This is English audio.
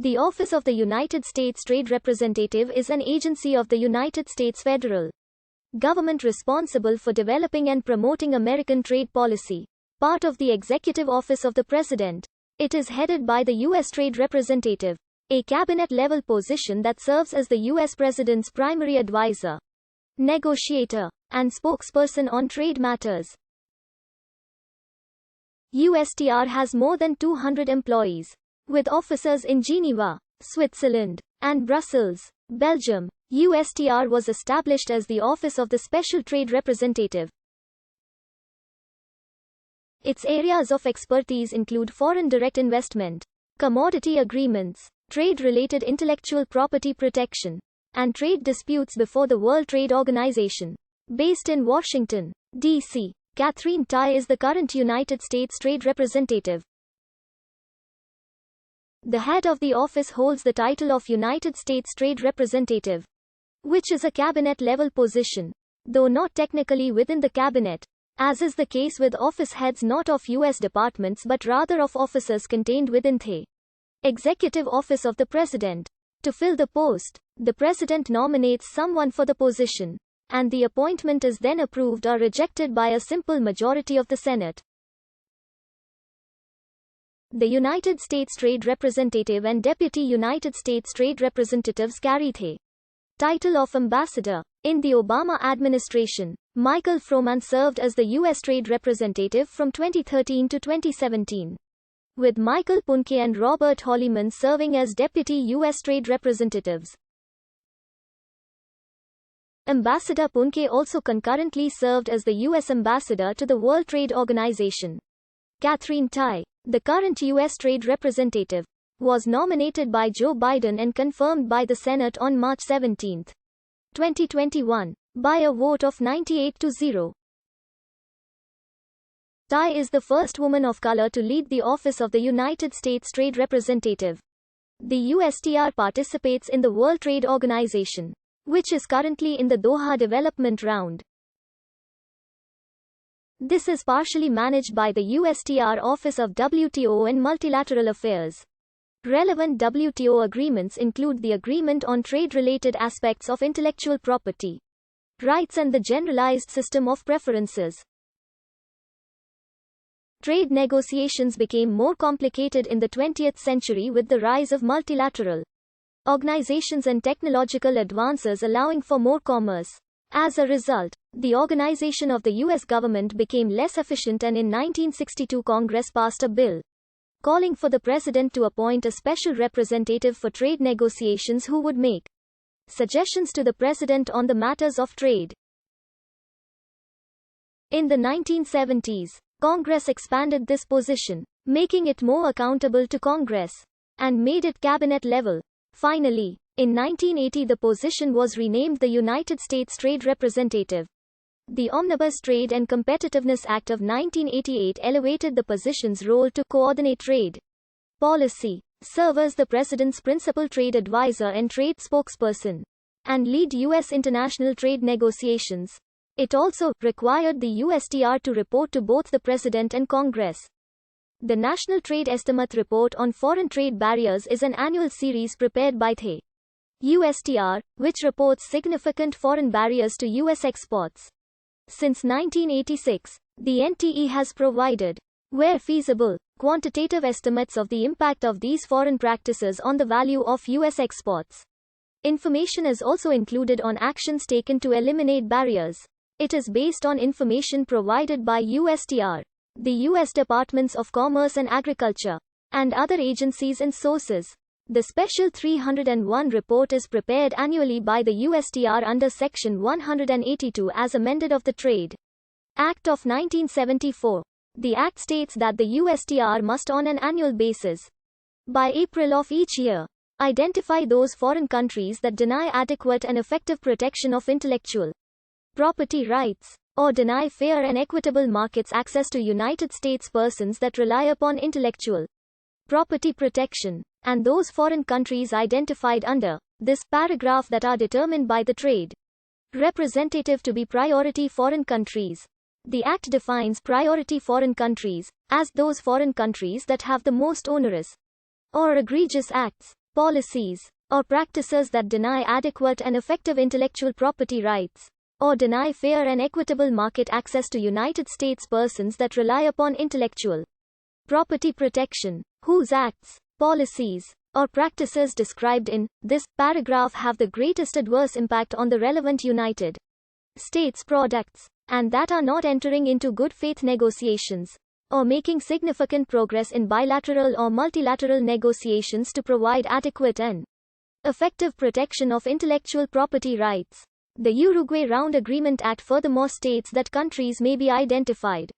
The Office of the United States Trade Representative is an agency of the United States federal government responsible for developing and promoting American trade policy. Part of the Executive Office of the President. It is headed by the U.S. Trade Representative, a cabinet-level position that serves as the U.S. President's primary advisor, negotiator, and spokesperson on trade matters. USTR has more than 200 employees, with offices in Geneva, Switzerland, and Brussels, Belgium. USTR was established as the Office of the Special Trade Representative. Its areas of expertise include foreign direct investment, commodity agreements, trade-related intellectual property protection, and trade disputes before the World Trade Organization. Based in Washington, D.C., Katherine Tai is the current United States Trade Representative. The head of the office holds the title of United States Trade Representative, which is a cabinet-level position, though not technically within the cabinet, as is the case with office heads not of U.S. departments but rather of offices contained within the Executive Office of the President. To fill the post, the President nominates someone for the position, and the appointment is then approved or rejected by a simple majority of the Senate. The United States Trade Representative and Deputy United States Trade Representatives carry the title of Ambassador. In the Obama administration, Michael Froman served as the U.S. Trade Representative from 2013 to 2017, with Michael Punke and Robert Holliman serving as Deputy U.S. Trade Representatives. Ambassador Punke also concurrently served as the U.S. Ambassador to the World Trade Organization. Katherine Tai, the current U.S. Trade Representative, was nominated by Joe Biden and confirmed by the Senate on March 17, 2021, by a vote of 98-0. Tai is the first woman of color to lead the office of the United States Trade Representative. The USTR participates in the World Trade Organization, which is currently in the Doha development round. This is partially managed by the USTR Office of WTO and Multilateral Affairs. Relevant WTO agreements include the Agreement on Trade-Related Aspects of Intellectual Property Rights and the Generalized System of Preferences. Trade negotiations became more complicated in the 20th century with the rise of multilateral organizations and technological advances allowing for more commerce. As a result, the organization of the U.S. government became less efficient, and in 1962 Congress passed a bill calling for the President to appoint a special representative for trade negotiations who would make suggestions to the President on the matters of trade. In the 1970s, Congress expanded this position, making it more accountable to Congress, and made it cabinet level. Finally, in 1980 the position was renamed the United States Trade Representative. The Omnibus Trade and Competitiveness Act of 1988 elevated the position's role to coordinate trade policy, serve as the President's principal trade advisor and trade spokesperson, and lead U.S. international trade negotiations. It also required the USTR to report to both the President and Congress. The National Trade Estimate Report on Foreign Trade Barriers is an annual series prepared by the USTR, which reports significant foreign barriers to U.S. exports. Since 1986, the NTE has provided, where feasible, quantitative estimates of the impact of these foreign practices on the value of U.S. exports. Information is also included on actions taken to eliminate barriers. It is based on information provided by USTR, the U.S. Departments of Commerce and Agriculture, and other agencies and sources. The Special 301 report is prepared annually by the USTR under Section 182 as amended of the Trade Act of 1974. The Act states that the USTR must on an annual basis, by April of each year, identify those foreign countries that deny adequate and effective protection of intellectual property rights, or deny fair and equitable markets access to United States persons that rely upon intellectual property protection, and those foreign countries identified under this paragraph that are determined by the Trade Representative to be priority foreign countries. The Act defines priority foreign countries as those foreign countries that have the most onerous or egregious acts, policies, or practices that deny adequate and effective intellectual property rights, or deny fair and equitable market access to United States persons that rely upon intellectual property protection, whose acts, policies, or practices described in this paragraph have the greatest adverse impact on the relevant United States products, and that are not entering into good faith negotiations, or making significant progress in bilateral or multilateral negotiations to provide adequate and effective protection of intellectual property rights. The Uruguay Round Agreement Act furthermore states that countries may be identified